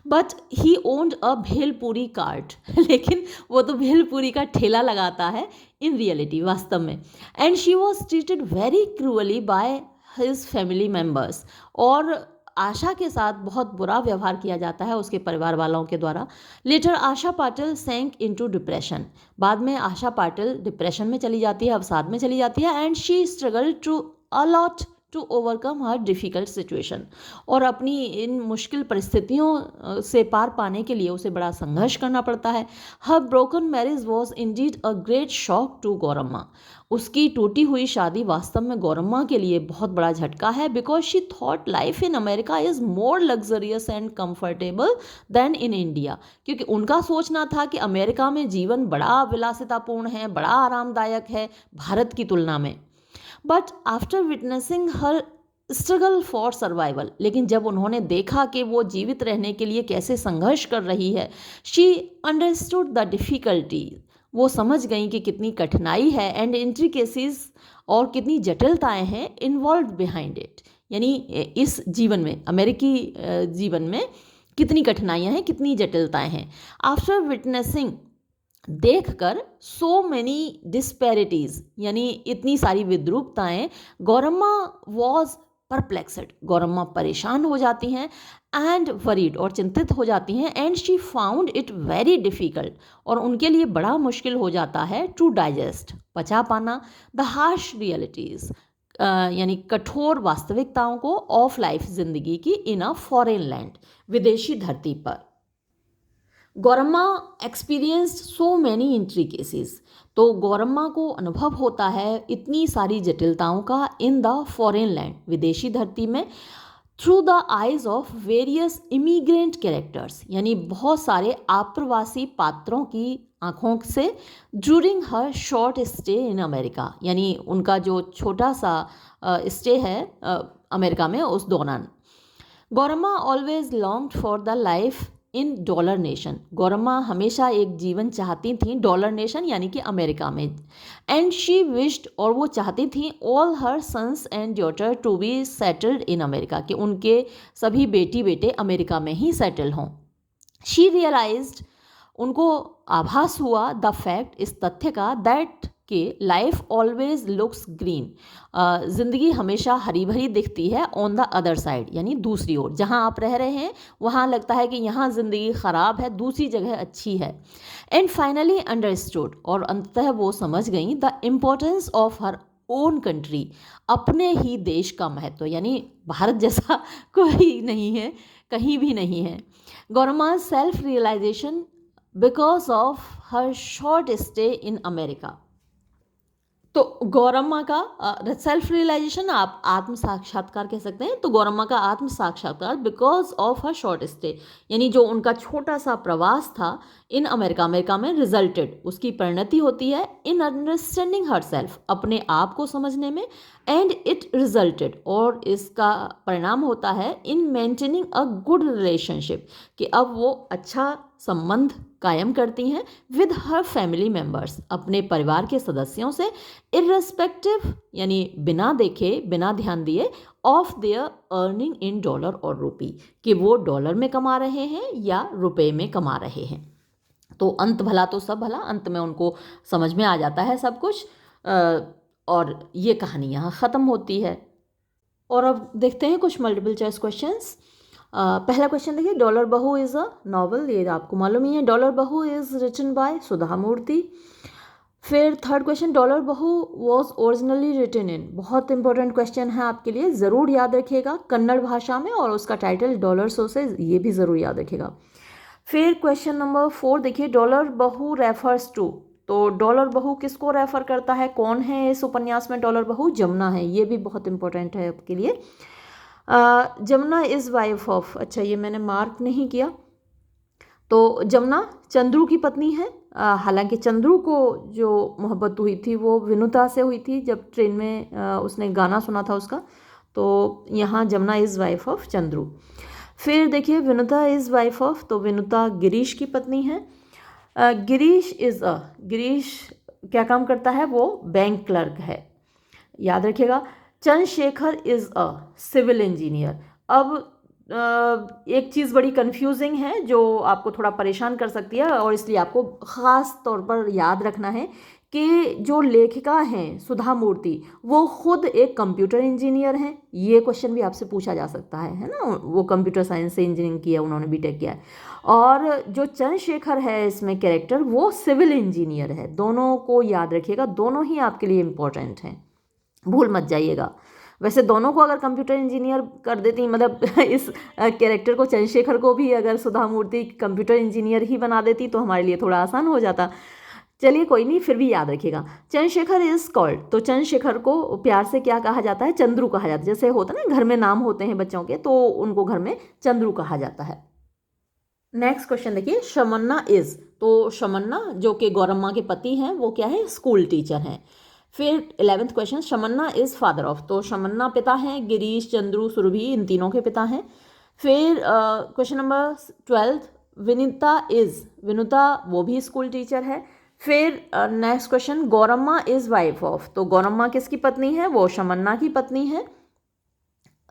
[SPEAKER 1] But he owned a bhelpuri cart, लेकिन वो तो भेलपूरी का ठेला लगाता है इन रियलिटी, वास्तव में। And she was treated very cruelly by his family members, और आशा के साथ बहुत बुरा व्यवहार किया जाता है उसके परिवार वालों के द्वारा। लेटर आशा पाटिल सैंक इनटू डिप्रेशन, बाद में आशा पाटिल डिप्रेशन में चली जाती है, अवसाद में चली जाती है। And she struggle to a lot to overcome her difficult situation, और अपनी इन मुश्किल परिस्थितियों से पार पाने के लिए उसे बड़ा संघर्ष करना पड़ता है। Her broken marriage was indeed a great shock to Gauramma. उसकी टूटी हुई शादी वास्तव में गौरम्मा के लिए बहुत बड़ा झटका है, because she thought life in America is more luxurious and comfortable than in India. क्योंकि उनका सोचना था कि अमेरिका में जीवन बड़ा विलासितापूर्ण है, बड़ा आरामदायक है भारत की तुलना में। But after witnessing her struggle for survival, लेकिन जब उन्होंने देखा कि वो जीवित रहने के लिए कैसे संघर्ष कर रही है, शी अंडरस्टूड द डिफ़िकल्टी, वो समझ गई कि कितनी कठिनाई है, एंड इंट्रिकेसीज, और कितनी जटिलताएं हैं इन्वॉल्व बिहाइंड इट, यानी इस जीवन में, अमेरिकी जीवन में कितनी कठिनाइयां हैं, कितनी जटिलताएं हैं। आफ्टर विटनेसिंग, देखकर, सो मैनी डिस्पैरिटीज, यानी इतनी सारी विद्रूपताएं, गौरम्मा वॉज परप्लेक्सड, गौरम्मा परेशान हो जाती हैं, एंड वरीड, और चिंतित हो जाती हैं, and she found it very difficult, और उनके लिए बड़ा मुश्किल हो जाता है टू डाइजेस्ट, पचा पाना, द हार्श रियलिटीज़, यानी कठोर वास्तविकताओं को, ऑफ लाइफ, जिंदगी की, इन अ फॉरेन लैंड, विदेशी धरती पर। Gauramma experienced so many intricacies, तो गौरम्मा को अनुभव होता है इतनी सारी जटिलताओं का, इन द फॉरेन लैंड, विदेशी धरती में, through the eyes of various immigrant characters, यानी बहुत सारे आप्रवासी पात्रों की आँखों से, during her short stay in America, यानी उनका जो छोटा सा स्टे है अमेरिका में, उस दौरान। Gauramma always longed for the life in dollar nation, Gauramma हमेशा एक जीवन चाहती थी डॉलर नेशन, यानी कि अमेरिका में, एंड शी विश्ड, और वो चाहती थी, all her sons and daughter to be settled in America, कि उनके सभी बेटी बेटे अमेरिका में ही सेटल हों। शी रियलाइज्ड, उनको आभास हुआ, द फैक्ट, इस तथ्य का, दैट कि लाइफ ऑलवेज लुक्स ग्रीन, ज़िंदगी हमेशा हरी भरी दिखती है, ऑन द अदर साइड, यानी दूसरी ओर, जहाँ आप रह रहे हैं वहाँ लगता है कि यहाँ ज़िंदगी ख़राब है, दूसरी जगह अच्छी है। एंड फाइनली अंडरस्टूड, और अंततः वो समझ गई, the importance of her own country, अपने ही देश का महत्व, यानी भारत जैसा कोई नहीं है, कहीं भी नहीं है। Gauramma self realisation because of her short stay in America, तो गौरम्मा का सेल्फ रियलाइजेशन, आप आत्म साक्षात्कार कह सकते हैं, तो गौरम्मा का आत्म साक्षात्कार because of her short stay, यानी जो उनका छोटा सा प्रवास था इन अमेरिका में, रिजल्टेड, उसकी परिणति होती है, इन अंडरस्टैंडिंग हर सेल्फ, अपने आप को समझने में, एंड इट रिजल्टेड, और इसका परिणाम होता है, in maintaining a good relationship, कि अब वो अच्छा संबंध कायम करती हैं, विद हर फैमिली मेम्बर्स, अपने परिवार के सदस्यों से, इर्रेस्पेक्टिव, यानी बिना देखे, बिना ध्यान दिए, of their earning in dollar और रुपी, कि वो डॉलर में कमा रहे हैं या रुपए में कमा रहे हैं। तो अंत भला तो सब भला, अंत में उनको समझ में आ जाता है सब कुछ, और ये कहानी यहाँ ख़त्म होती है। और अब देखते हैं कुछ मल्टीपल चॉइस क्वेश्चंस। पहला क्वेश्चन देखिए, dollar Bahu is a novel, ये आपको मालूम ही है, dollar Bahu is written by सुधा मूर्ति। फिर थर्ड क्वेश्चन, डॉलर बहू वॉज ओरिजिनली रिटन इन, बहुत इंपॉर्टेंट क्वेश्चन है आपके लिए, ज़रूर याद रखिएगा, कन्नड़ भाषा में, और उसका टाइटल डॉलर सो से, ये भी ज़रूर याद रखिएगा। फिर क्वेश्चन नंबर 4 देखिए, डॉलर बहू रेफर्स टू, तो डॉलर बहू किसको रेफर करता है, कौन है इस उपन्यास में डॉलर बहू, जमुना है, ये भी बहुत इंपॉर्टेंट है आपके लिए। जमुना इज़ वाइफ ऑफ, अच्छा ये मैंने मार्क नहीं किया, तो जमुना चंद्रू की पत्नी है। हालांकि चंद्रू को जो मोहब्बत हुई थी वो विनुता से हुई थी, जब ट्रेन में उसने गाना सुना था उसका, तो यहाँ Jamuna is wife of Chandru. फिर देखिए, विनुता इज़ वाइफ ऑफ, तो विनुता गिरीश की पत्नी है। गिरीश गिरीश क्या काम करता है, वो बैंक क्लर्क है, याद रखिएगा। Chandrashekhar is a civil engineer. अब एक चीज़ बड़ी कंफ्यूजिंग है जो आपको थोड़ा परेशान कर सकती है, और इसलिए आपको ख़ास तौर पर याद रखना है कि जो लेखिका हैं सुधा मूर्ति, वो खुद एक कंप्यूटर इंजीनियर हैं। ये क्वेश्चन भी आपसे पूछा जा सकता है ना, वो कंप्यूटर साइंस से इंजीनियरिंग किया, उन्होंने बीटेक किया है। और जो चंद्रशेखर है इसमें कैरेक्टर, वो सिविल इंजीनियर है। दोनों को याद रखिएगा, दोनों ही आपके लिए इम्पोर्टेंट हैं, भूल मत जाइएगा। वैसे दोनों को अगर कंप्यूटर इंजीनियर कर देती, मतलब इस कैरेक्टर को, चंद्रशेखर को भी अगर सुधा मूर्ति कंप्यूटर इंजीनियर ही बना देती तो हमारे लिए थोड़ा आसान हो जाता। चलिए कोई नहीं, फिर भी याद रखिएगा। चंद्रशेखर इज कॉल्ड, तो चंद्रशेखर को प्यार से क्या कहा जाता है? चंद्रू कहा जाता है। जैसे होता है ना घर में नाम होते हैं बच्चों के, तो उनको घर में चंद्रू कहा जाता है। नेक्स्ट क्वेश्चन देखिए, शमन्ना इज, तो शमन्ना जो कि गौरम्मा के पति हैं वो क्या है? स्कूल टीचर हैं। फिर 11th question, Shamanna is father of, तो शमन्ना पिता हैं, गिरीश, चंद्रू, सुरभि इन तीनों के पिता हैं। फिर question number 12, Vinita is, Vinuta वो भी स्कूल टीचर है। फिर next question, Gauramma is wife of, तो गौरम्मा किसकी पत्नी है? वो शमन्ना की पत्नी है,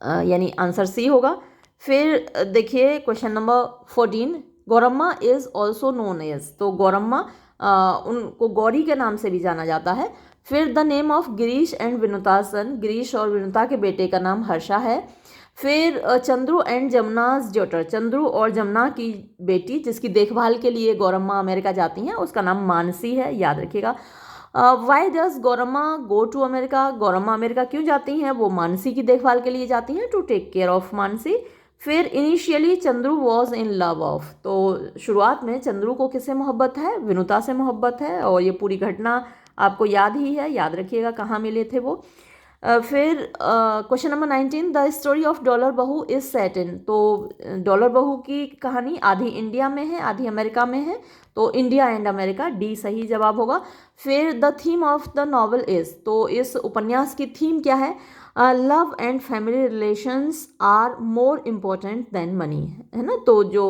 [SPEAKER 1] यानी आंसर सी होगा। फिर देखिए question number 14, Gauramma is also known as, तो गौरम्मा उनको गौरी के नाम से भी जाना जाता है। फिर the name of Girish and Vinuta son, Girish और विनुता के बेटे का नाम हर्षा है। फिर चंद्रू एंड जमुनाज डॉटर, चंद्रू और जमुना की बेटी जिसकी देखभाल के लिए गौरम्मा अमेरिका जाती हैं उसका नाम मानसी है, याद रखिएगा। Why does Gauramma go to America, Gauramma America क्यों जाती हैं? वो मानसी की देखभाल के लिए जाती हैं, to take care of Mansi. फिर initially Chandru was in love of, तो शुरुआत में चंद्रू को किससे मोहब्बत है? विनुता से मोहब्बत है, और ये पूरी घटना आपको याद ही है, याद रखिएगा कहाँ मिले थे वो। फिर question number 19, the story of dollar बहू इज सेट इन, तो डॉलर बहू की कहानी आधी इंडिया में है आधी अमेरिका में है, तो इंडिया एंड अमेरिका, डी सही जवाब होगा। फिर the theme of the novel is, तो इस उपन्यास की थीम क्या है? Love and family relations are more important than money, है ना, तो जो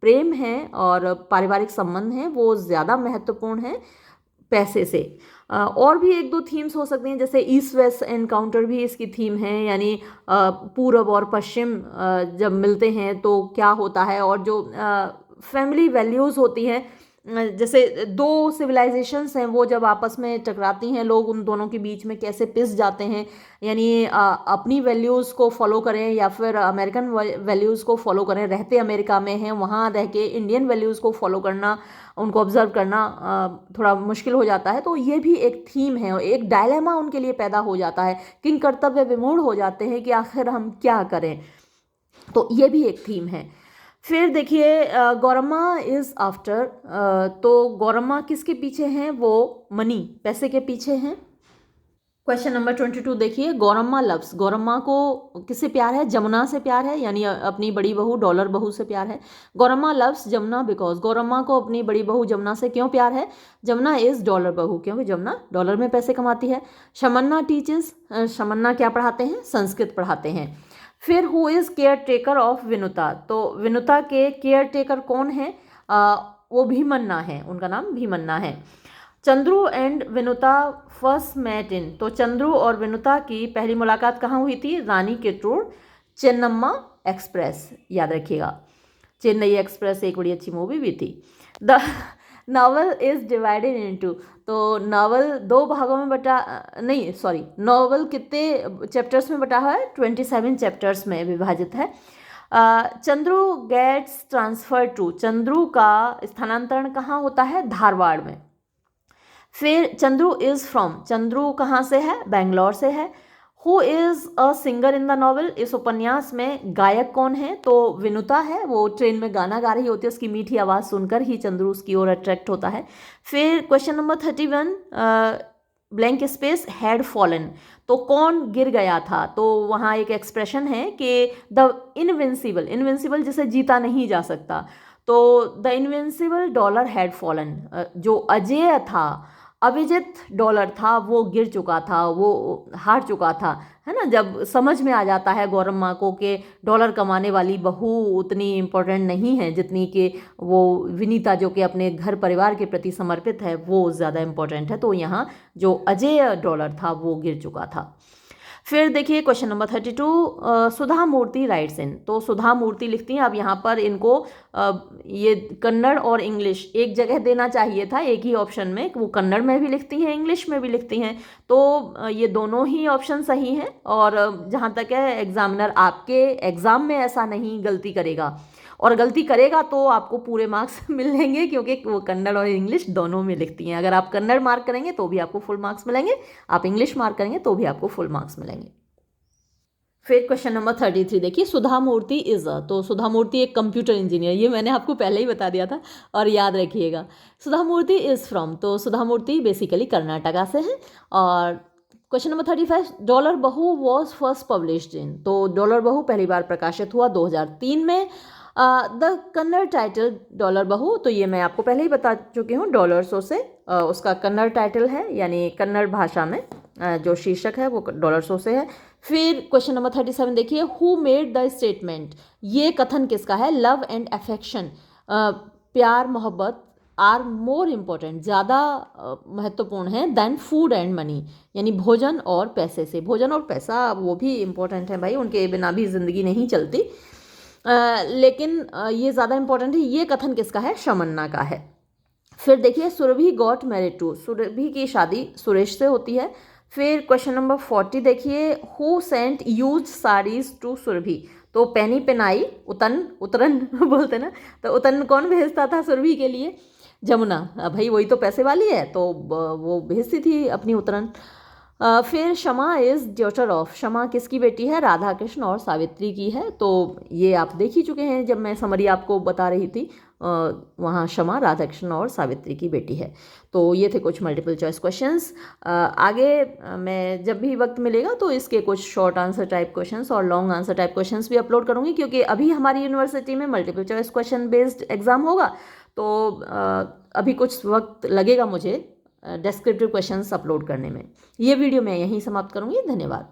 [SPEAKER 1] प्रेम है और पारिवारिक संबंध हैं वो ज़्यादा महत्वपूर्ण है पैसे से। और भी एक दो थीम्स हो सकती हैं, जैसे ईस्ट वेस्ट एनकाउंटर भी इसकी थीम है, यानी पूरब और पश्चिम जब मिलते हैं तो क्या होता है, और जो फैमिली वैल्यूज़ होती हैं, जैसे दो सिविलाइजेशंस हैं वो जब आपस में टकराती हैं, लोग उन दोनों के बीच में कैसे पिस जाते हैं, यानी अपनी वैल्यूज़ को फॉलो करें या फिर अमेरिकन वैल्यूज़ को फॉलो करें। रहते अमेरिका में हैं, वहाँ रह के इंडियन वैल्यूज़ को फॉलो करना, उनको ऑब्जर्व करना थोड़ा मुश्किल हो जाता है, तो ये भी एक थीम है और एक डायलेमा उनके लिए पैदा हो जाता है, किन कर्तव्य विमूढ़ हो जाते हैं कि आखिर हम क्या करें, तो ये भी एक थीम है। फिर देखिए गौरम्मा इज़ आफ्टर, तो गौरम्मा किसके पीछे हैं? वो मनी, पैसे के पीछे हैं। क्वेश्चन नंबर 22 देखिए, गौरम्मा लव्स, गौरम्मा को किससे प्यार है? जमुना से प्यार है, यानी अपनी बड़ी बहू डॉलर बहू से प्यार है। गौरम्मा लव्स जमुना बिकॉज, गौरम्मा को अपनी बड़ी बहू जमुना से क्यों प्यार है? जमुना इज़ डॉलर बहू, क्योंकि जमुना डॉलर में पैसे कमाती है। शमन्ना टीचर्स, शमन्ना क्या पढ़ाते हैं? संस्कृत पढ़ाते हैं। फिर who is care taker of Vinuta, तो विनुता के केयर टेकर कौन है? वो भीमन्ना है, उनका नाम भीमन्ना है। Chandru and Vinuta first met in, तो चंद्रू और विनुता की पहली मुलाकात कहाँ हुई थी? रानी किट्टूर चेन्नम्मा एक्सप्रेस, याद रखिएगा। चेन्नई एक्सप्रेस एक बड़ी अच्छी मूवी भी थी। The novel is divided into, तो नावल दो भागों में बटा, नहीं सॉरी, नावल कितने चैप्टर्स में बटा हुआ है? 27 चैप्टर्स में विभाजित है। Chandru gets transfer to, Chandru का स्थानांतरण कहाँ होता है? धारवाड़ में। फिर चंद्रू इज़ फ्रॉम, चंद्रू कहाँ से है? बेंगलोर से है। Who is a singer in the novel, इस उपन्यास में गायक कौन है? तो विनुता है, वो ट्रेन में गाना गा रही होती है, उसकी मीठी आवाज़ सुनकर ही चंद्रू उसकी ओर अट्रैक्ट होता है। फिर question number 31, blank space had fallen, तो कौन गिर गया था? तो वहाँ एक एक्सप्रेशन है कि द इनविंसिबल, इनविंसिबल जिसे जीता नहीं जा सकता, तो the invincible dollar had fallen, जो अजेय था, अविजित डॉलर था, वो गिर चुका था, वो हार चुका था, है ना। जब समझ में आ जाता है गौरम्मा को कि डॉलर कमाने वाली बहू उतनी इम्पोर्टेंट नहीं है जितनी कि वो विनीता जो कि अपने घर परिवार के प्रति समर्पित है, वो ज़्यादा इम्पोर्टेंट है, तो यहाँ जो अजेय डॉलर था वो गिर चुका था। फिर देखिए क्वेश्चन नंबर 32, सुधा मूर्ति राइट्स इन, तो सुधा मूर्ति लिखती हैं। अब यहाँ पर इनको ये कन्नड़ और इंग्लिश एक जगह देना चाहिए था, एक ही ऑप्शन में, वो कन्नड़ में भी लिखती हैं इंग्लिश में भी लिखती हैं, तो ये दोनों ही ऑप्शन सही हैं। और जहाँ तक है एग्जामिनर आपके एग्ज़ाम में ऐसा नहीं गलती करेगा, और गलती करेगा तो आपको पूरे मार्क्स मिलेंगे, क्योंकि वो कन्नड़ और इंग्लिश दोनों में लिखती हैं। अगर आप कन्नड़ मार्क करेंगे तो भी आपको फुल मार्क्स मिलेंगे, आप इंग्लिश मार्क करेंगे तो भी आपको फुल मार्क्स मिलेंगे। फिर क्वेश्चन नंबर 33 देखिए, सुधा मूर्ति इज अ, तो सुधा मूर्ति एक कंप्यूटर इंजीनियर, ये मैंने आपको पहले ही बता दिया था और याद रखिएगा। सुधा मूर्ति इज फ्रॉम, तो सुधा मूर्ति बेसिकली कर्नाटका से है। और क्वेश्चन नंबर 35, डॉलर बहू वॉज फर्स्ट पब्लिश्ड इन, तो डॉलर बहू पहली बार प्रकाशित हुआ 2003 में। द कन्नड़ टाइटल डॉलर बहू, तो ये मैं आपको पहले ही बता चुकी हूँ, डॉलर शो से उसका कन्नड़ टाइटल है, यानी कन्नड़ भाषा में जो शीर्षक है वो डॉलर शो से है। फिर क्वेश्चन नंबर 37 देखिए, हु मेड द स्टेटमेंट, ये कथन किसका है? लव एंड अफेक्शन, प्यार मोहब्बत आर मोर इम्पोर्टेंट, ज़्यादा महत्वपूर्ण है देन फूड एंड मनी, यानी भोजन और पैसे से। भोजन और पैसा वो भी इम्पोर्टेंट है भाई, उनके बिना भी ज़िंदगी नहीं चलती, लेकिन ये ज़्यादा इम्पोर्टेंट है। ये कथन किसका है? शमन्ना का है। फिर देखिए, Surabhi got married to, Surabhi की शादी सुरेश से होती है। फिर क्वेश्चन नंबर 40 देखिए, who sent use saris to Surabhi, तो पैनी पेनाई उतन उतरन बोलते ना, तो उतन कौन भेजता था सुरभि के लिए? जमुना। भाई वही तो पैसे वाली है, तो वो भेजती थी अपनी उतरन। फिर क्षमा इज डॉटर ऑफ, क्षमा किसकी बेटी है? राधा कृष्ण और सावित्री की है, तो ये आप देख ही चुके हैं जब मैं समरी आपको बता रही थी। वहाँ क्षमा राधा कृष्ण और सावित्री की बेटी है। तो ये थे कुछ मल्टीपल चॉइस क्वेश्चंस। आगे मैं जब भी वक्त मिलेगा तो इसके कुछ शॉर्ट आंसर टाइप क्वेश्चंस और लॉन्ग आंसर टाइप क्वेश्चंस भी अपलोड करूँगी, क्योंकि अभी हमारी यूनिवर्सिटी में multiple choice question based exam होगा, तो अभी कुछ वक्त लगेगा मुझे डिस्क्रिप्टिव क्वेश्चंस अपलोड करने में। ये वीडियो मैं यहीं समाप्त करूँगी। धन्यवाद।